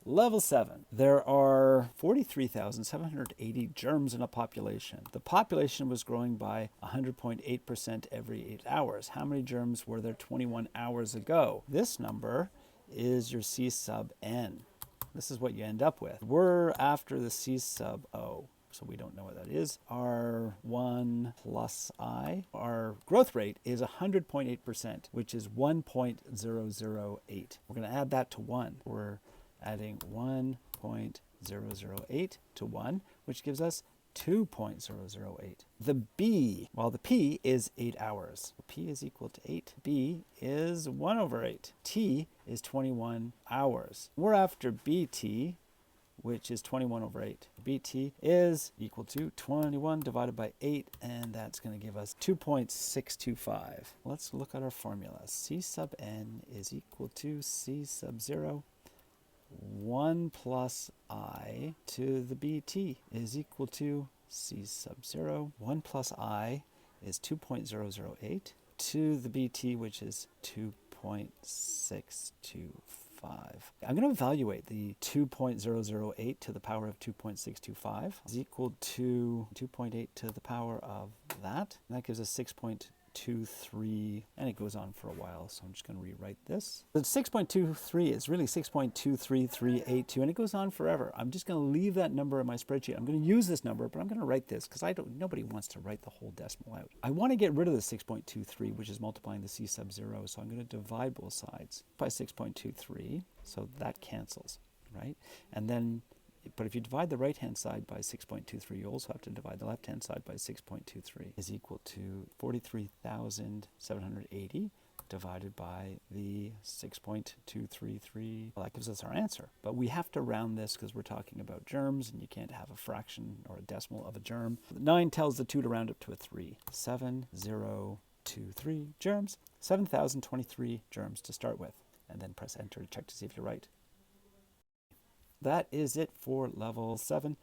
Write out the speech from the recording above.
Level 7. There are 43,780 germs in a population. The population was growing by 100.8% every 8 hours. How many germs were there 21 hours ago? This number is your C sub n. This is what you end up with. We're after the C sub O, so we don't know what that is. R1 plus I. Our growth rate is 100.8%, which is 1.008. We're going to add that to 1. We're adding 1.008 to 1, which gives us 2.008. The B, well, the P is 8 hours. P is equal to 8. B is 1 over 8. T is 21 hours. We're after BT, which is 21 over 8. BT is equal to 21 divided by 8, and that's going to give us 2.625. Let's look at our formula. C sub n is equal to C sub 0 1 plus I to the BT is equal to C sub 0. 1 plus I is 2.008 to the BT, which is 2.625. I'm going to evaluate the 2.008 to the power of 2.625 is equal to 2.8 to the power of that. And that gives us 6.23, and it goes on for a while, so I'm just going to rewrite this. The 6.23 is really 6.23382, and it goes on forever. I'm just going to leave that number in my spreadsheet. I'm going to use this number, but I'm going to write this because nobody wants to write the whole decimal out. I want to get rid of the 6.23, which is multiplying the C sub 0, so I'm going to divide both sides by 6.23, so that cancels, right? And then but if you divide the right-hand side by 6.23, you also have to divide the left-hand side by 6.23, is equal to 43,780 divided by the 6.233. Well, that gives us our answer. But we have to round this because we're talking about germs, and you can't have a fraction or a decimal of a germ. 9 tells the 2 to round up to a 3. 7023 germs. 7,023 germs to start with. And then press enter to check to see if you're right. That is it for level 7.